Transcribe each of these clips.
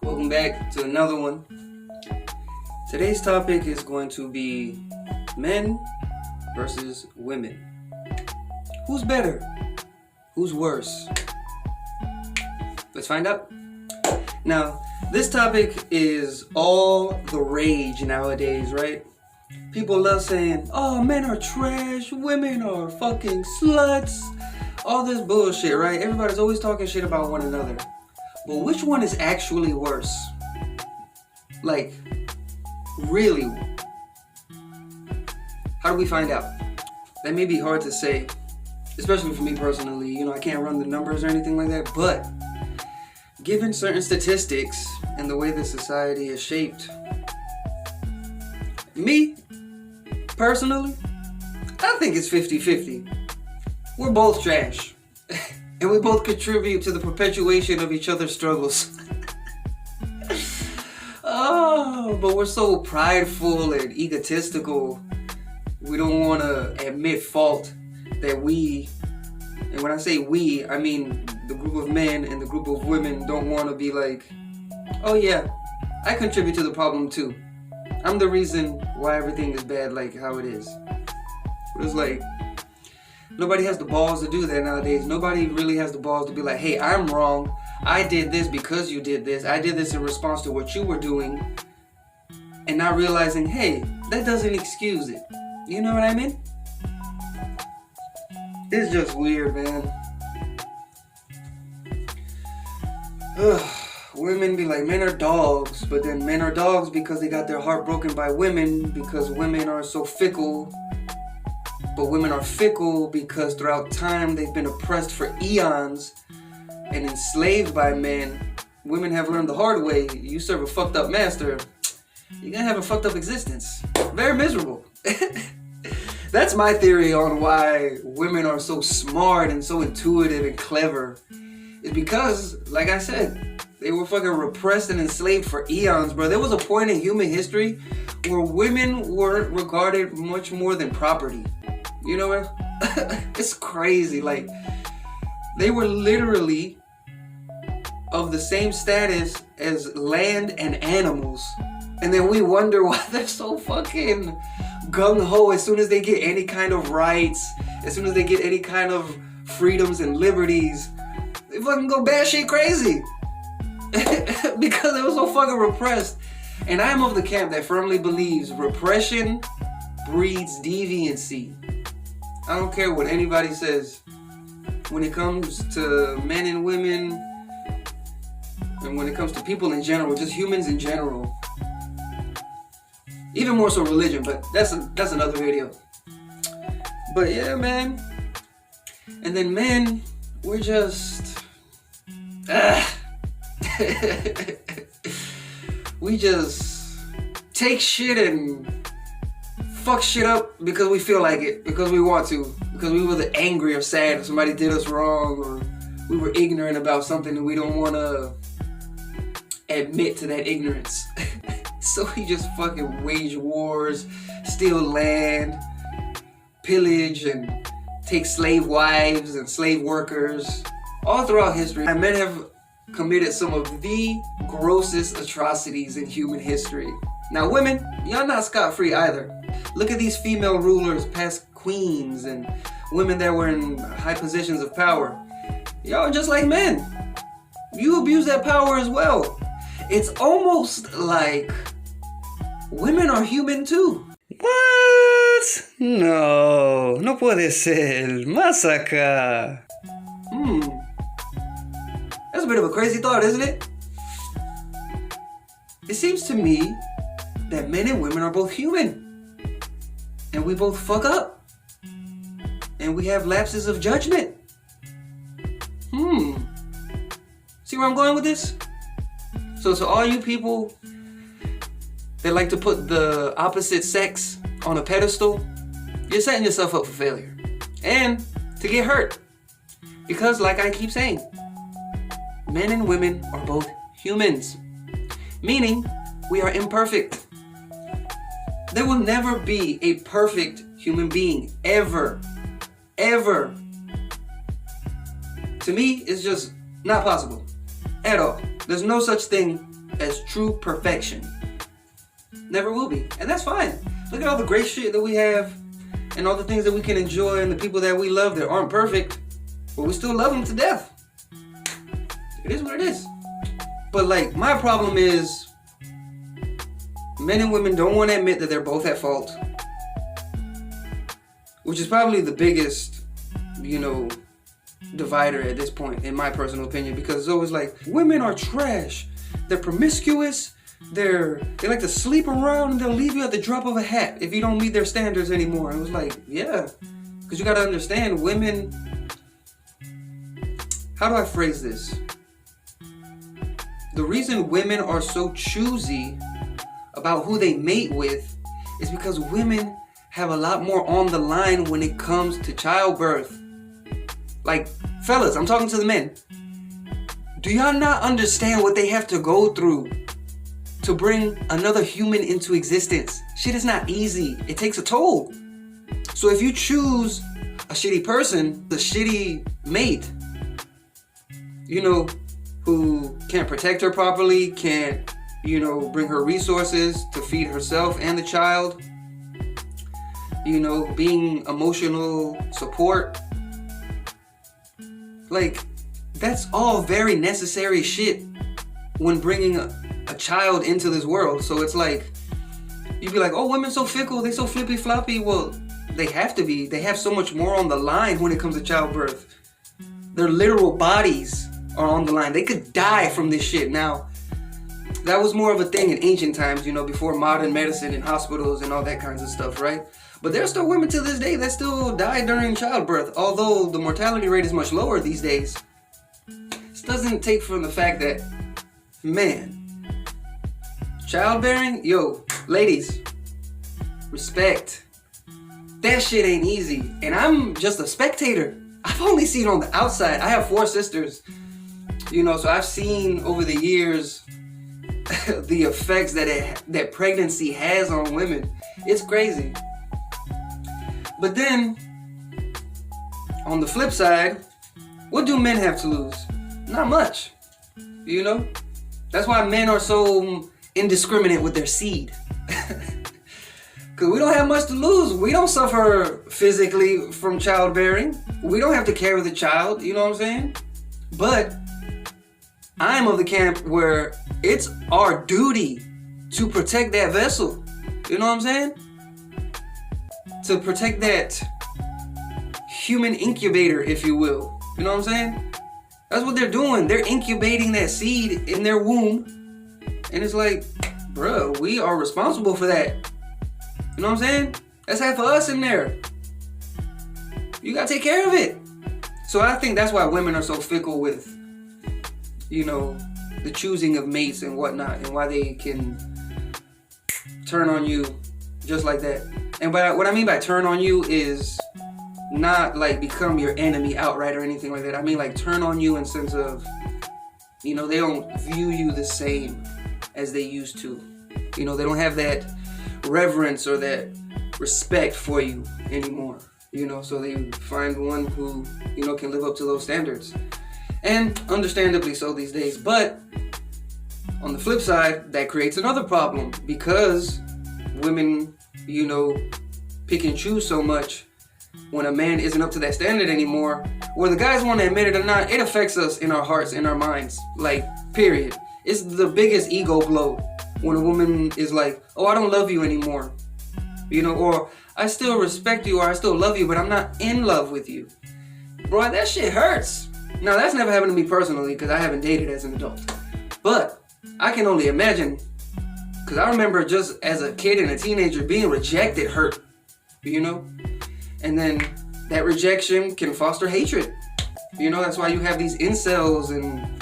Welcome back to another one. Today's topic is going to be men versus women. Who's better? Who's worse? Let's find out. Now, this topic is all the rage nowadays, right? People love saying, oh, men are trash, women are fucking sluts. All this bullshit, right? Everybody's always talking shit about one another. But which one is actually worse? Like, really? How do we find out? That may be hard to say, especially for me personally. You know, I can't run the numbers or anything like that. But given certain statistics and the way this society is shaped, me, personally, I think it's 50-50. We're both trash. And we both contribute to the perpetuation of each other's struggles. Oh, but we're so prideful and egotistical. We don't want to admit fault that we, and when I say we, I mean the group of men and the group of women don't want to be like, oh yeah, I contribute to the problem too. I'm the reason why everything is bad like how it is. But it's like, nobody has the balls to do that nowadays. Nobody really has the balls to be like, hey, I'm wrong. I did this because you did this. I did this in response to what you were doing. And not realizing, hey, that doesn't excuse it. You know what I mean? It's just weird, man. Ugh. Women be like, men are dogs. But then men are dogs because they got their heart broken by women because women are so fickle. But women are fickle because throughout time they've been oppressed for eons and enslaved by men. Women have learned the hard way. You serve a fucked up master, you're gonna have a fucked up existence. Very miserable. That's my theory on why women are so smart and so intuitive and clever. It's because, like I said, they were fucking repressed and enslaved for eons, bro. There was a point in human history where women were regarded much more than property. You know what? It's crazy. Like, they were literally of the same status as land and animals. And then we wonder why they're so fucking gung-ho as soon as they get any kind of rights, as soon as they get any kind of freedoms and liberties. They fucking go batshit crazy. Because they were so fucking repressed. And I'm of the camp that firmly believes repression breeds deviancy. I don't care what anybody says. When it comes to men and women, and when it comes to people in general, just humans in general, even more so religion, but that's another video. But yeah, man. And then men, we're just we just take shit and fuck shit up because we feel like it, because we want to, because we were angry or sad if somebody did us wrong, or we were ignorant about something and we don't want to admit to that ignorance. So we just fucking wage wars, steal land, pillage, and take slave wives and slave workers. All throughout history, men have committed some of the grossest atrocities in human history. Now women, y'all not scot-free either. Look at these female rulers, past queens, and women that were in high positions of power. Y'all just like men. You abuse that power as well. It's almost like women are human too. What? No, no puede ser. Más acá. That's a bit of a crazy thought, isn't it? It seems to me that men and women are both human. And we both fuck up. And we have lapses of judgment. See where I'm going with this? So to all you people that like to put the opposite sex on a pedestal, you're setting yourself up for failure. And to get hurt. Because like I keep saying, men and women are both humans. Meaning, we are imperfect. There will never be a perfect human being, ever. Ever. To me, it's just not possible. At all. There's no such thing as true perfection. Never will be. And that's fine. Look at all the great shit that we have and all the things that we can enjoy and the people that we love that aren't perfect, but we still love them to death. It is what it is. But like, my problem is men and women don't want to admit that they're both at fault, which is probably the biggest, divider at this point, in my personal opinion, because it's always like, women are trash, they're promiscuous, they like to sleep around, and they'll leave you at the drop of a hat if you don't meet their standards anymore. And it was like, yeah, because you got to understand, women, how do I phrase this? The reason women are so choosy about who they mate with is because women have a lot more on the line when it comes to childbirth. Like, fellas, I'm talking to the men. Do y'all not understand what they have to go through to bring another human into existence? Shit is not easy. It takes a toll. So if you choose a shitty person, the shitty mate, who can't protect her properly, can't, bring her resources to feed herself and the child, being emotional support, like, that's all very necessary shit when bringing a child into this world. So it's like, you'd be like, oh, women so fickle, they so flippy floppy. Well, they have to be. They have so much more on the line when it comes to childbirth. Their literal bodies are on the line. They could die from this shit. Now, that was more of a thing in ancient times, before modern medicine and hospitals and all that kinds of stuff, right? But there's still women to this day that still die during childbirth, although the mortality rate is much lower these days. This doesn't take from the fact that, man, childbearing, ladies, respect. That shit ain't easy. And I'm just a spectator. I've only seen on the outside. I have 4 sisters, so I've seen over the years the effects that pregnancy has on women. It's crazy. But then, on the flip side, what do men have to lose? Not much. That's why men are so indiscriminate with their seed. Because we don't have much to lose. We don't suffer physically from childbearing. We don't have to carry the child, you know what I'm saying? But I'm of the camp where it's our duty to protect that vessel. You know what I'm saying? To protect that human incubator, if you will. You know what I'm saying? That's what they're doing. They're incubating that seed in their womb. And it's like, bro, we are responsible for that. You know what I'm saying? That's half of us in there. You gotta take care of it. So I think that's why women are so fickle with, the choosing of mates and whatnot, and why they can turn on you just like that. And what I mean by turn on you is not like become your enemy outright or anything like that. I mean like turn on you in sense of, they don't view you the same as they used to. They don't have that reverence or that respect for you anymore. So they find one who, can live up to those standards. And understandably so these days. But on the flip side, that creates another problem because women, pick and choose so much. When a man isn't up to that standard anymore, whether the guys want to admit it or not, it affects us in our hearts, in our minds. Like, period. It's the biggest ego blow when a woman is like, oh, I don't love you anymore. Or I still respect you or I still love you, but I'm not in love with you. Bro, that shit hurts. Now, that's never happened to me personally because I haven't dated as an adult. But I can only imagine, because I remember just as a kid and a teenager being rejected hurt, And then that rejection can foster hatred. That's why you have these incels and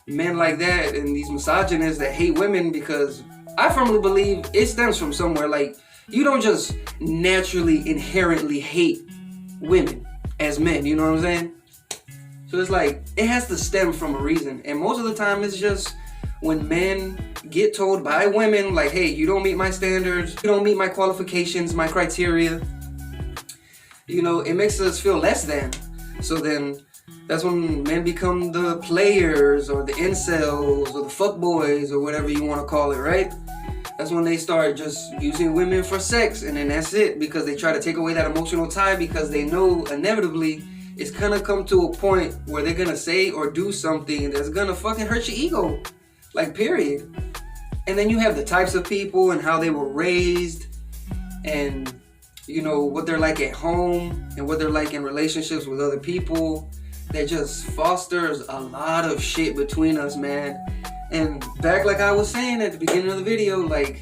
men like that and these misogynists that hate women, because I firmly believe it stems from somewhere. Like, you don't just naturally, inherently hate women as men, you know what I'm saying? So it's like, it has to stem from a reason. And most of the time it's just when men get told by women, like, hey, you don't meet my standards, you don't meet my qualifications, my criteria, it makes us feel less than. So then That's when men become the players or the incels or the fuckboys or whatever you want to call it, right? That's when they start just using women for sex, and then that's it, because they try to take away that emotional tie, because they know inevitably it's gonna come to a point where they're gonna say or do something that's gonna fucking hurt your ego. Like, period. And then you have the types of people and how they were raised, and you know what they're like at home and what they're like in relationships with other people. That just fosters a lot of shit between us, man. And back, like I was saying at the beginning of the video, like,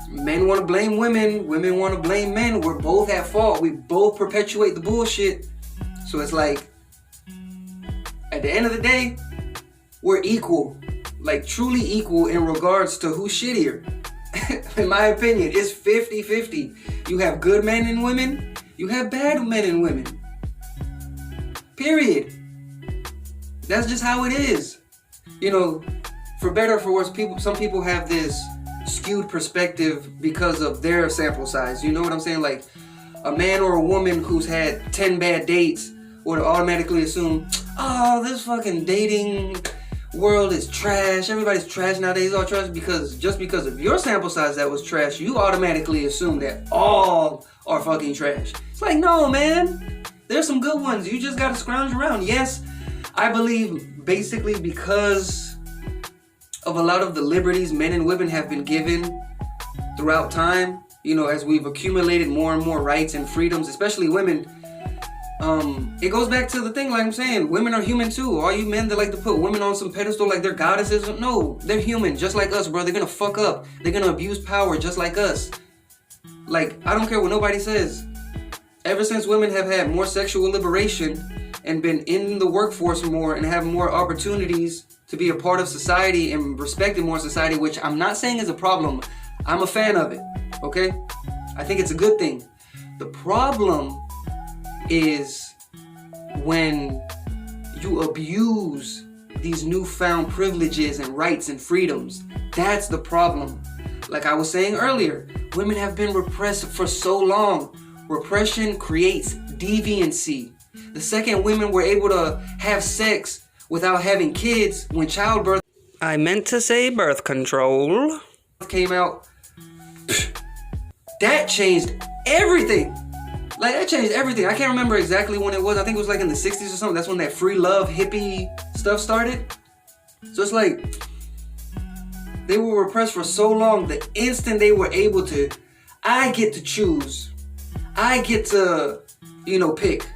men want to blame women, women want to blame men. We're both at fault. We both perpetuate the bullshit. So it's like, at the end of the day, we're equal. Like, truly equal in regards to who's shittier. In my opinion, it's 50-50. You have good men and women, you have bad men and women. Period. That's just how it is. You know, for better or for worse, some people have this skewed perspective because of their sample size. You know what I'm saying? Like, a man or a woman who's had 10 bad dates would automatically assume, oh, this fucking dating world is trash. Everybody's trash nowadays, all trash, because just because of your sample size that was trash, you automatically assume that all are fucking trash. It's like, no, man. There's some good ones. You just gotta scrounge around. Yes, I believe basically because of a lot of the liberties men and women have been given throughout time, you know, as we've accumulated more and more rights and freedoms, especially women, it goes back to the thing, like I'm saying, women are human too. All you men that like to put women on some pedestal like they're goddesses, no, they're human just like us, bro. They're gonna fuck up. They're gonna abuse power just like us. Like, I don't care what nobody says. Ever since women have had more sexual liberation and been in the workforce more and have more opportunities to be a part of society and respected more society, which I'm not saying is a problem. I'm a fan of it, okay? I think it's a good thing. The problem is when you abuse these newfound privileges and rights and freedoms. That's the problem. Like I was saying earlier, women have been repressed for so long. Repression creates deviancy. The second women were able to have sex without having kids, when childbirth, I meant to say birth control, came out, that changed everything. Like, that changed everything. I can't remember exactly when it was. I think it was like in the 60s or something. That's when that free love hippie stuff started. So it's like, they were repressed for so long. The instant they were able to, I get to choose. I get to, you know, pick.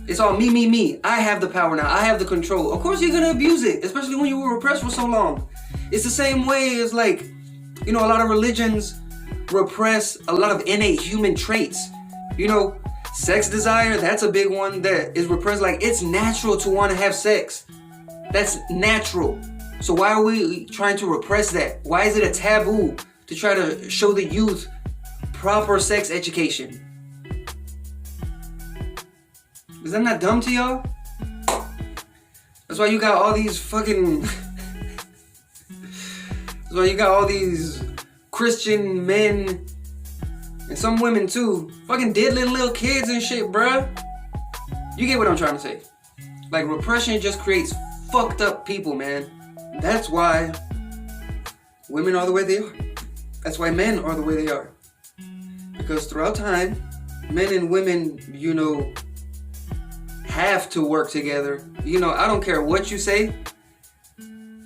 It's all me, me, me. I have the power now. I have the control. Of course you're going to abuse it, especially when you were repressed for so long. It's the same way as, like, you know, a lot of religions repress a lot of innate human traits. You know, sex desire, that's a big one that is repressed. Like, it's natural to want to have sex. That's natural. So why are we trying to repress that? Why is it a taboo to try to show the youth proper sex education? Is that not dumb to y'all? That's why you got all these fucking... That's why you got all these Christian men, and some women too, fucking diddling little kids and shit, bruh. You get what I'm trying to say. Like, repression just creates fucked up people, man. That's why women are the way they are. That's why men are the way they are. Because throughout time, men and women, you know, have to work together. You know, I don't care what you say.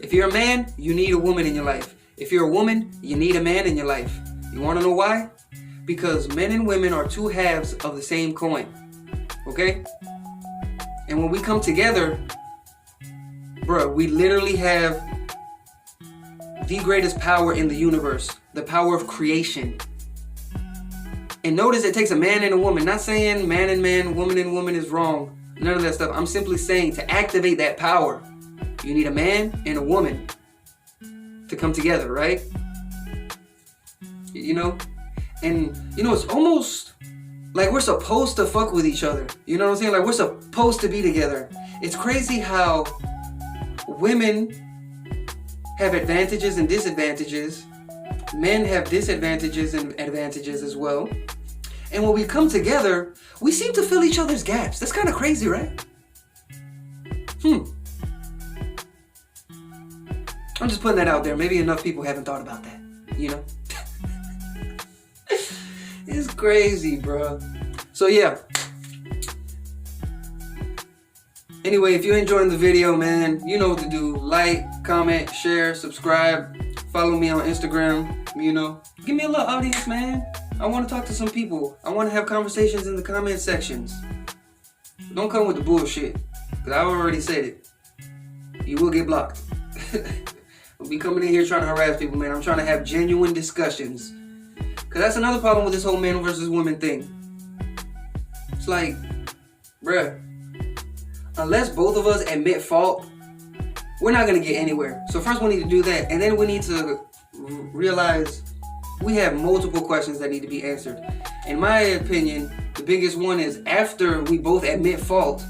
If you're a man, you need a woman in your life. If you're a woman, you need a man in your life. You want to know why? Because men and women are two halves of the same coin. Okay? And when we come together, bruh, we literally have the greatest power in the universe. The power of creation. And notice it takes a man and a woman. Not saying man and man, woman and woman is wrong. None of that stuff. I'm simply saying to activate that power, you need a man and a woman to come together, right? You know? And, you know, it's almost like we're supposed to fuck with each other. You know what I'm saying? Like, we're supposed to be together. It's crazy how women have advantages and disadvantages. Men have disadvantages and advantages as well. And when we come together, we seem to fill each other's gaps. That's kind of crazy, right? I'm just putting that out there. Maybe enough people haven't thought about that, you know? It's crazy, bro. So yeah. Anyway, if you're enjoying the video, man, you know what to do. Like, comment, share, subscribe. Follow me on Instagram, you know. Give me a little audience, man. I want to talk to some people. I want to have conversations in the comment sections. Don't come with the bullshit, because I already said it. You will get blocked. I'll be coming in here trying to harass people, man. I'm trying to have genuine discussions. Because that's another problem with this whole men versus women thing. It's like, bruh, unless both of us admit fault, we're not going to get anywhere. So first we need to do that. And then we need to realize we have multiple questions that need to be answered. In my opinion, the biggest one is after we both admit fault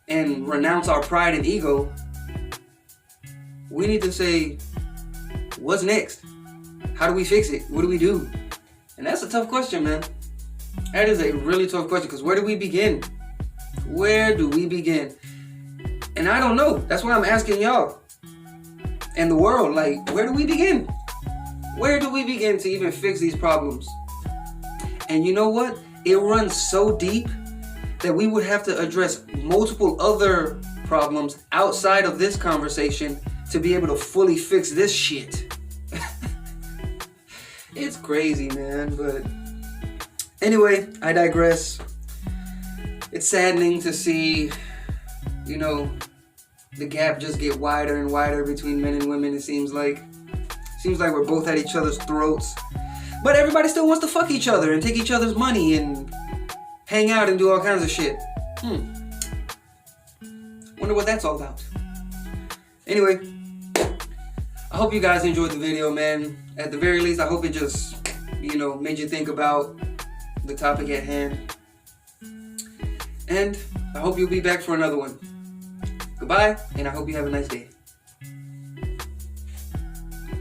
and renounce our pride and ego, we need to say, what's next? How do we fix it? What do we do? And that's a tough question, man. That is a really tough question, because where do we begin? Where do we begin? And I don't know. That's why I'm asking y'all and the world, like, where do we begin? Where do we begin to even fix these problems? And you know what? It runs so deep that we would have to address multiple other problems outside of this conversation to be able to fully fix this shit. It's crazy, man. But anyway, I digress. It's saddening to see, you know, the gap just get wider and wider between men and women. It seems like we're both at each other's throats. But everybody still wants to fuck each other and take each other's money and hang out and do all kinds of shit. Wonder what that's all about. Anyway, I hope you guys enjoyed the video, man. At the very least, I hope it just, you know, made you think about the topic at hand. And I hope you'll be back for another one. Goodbye, and I hope you have a nice day.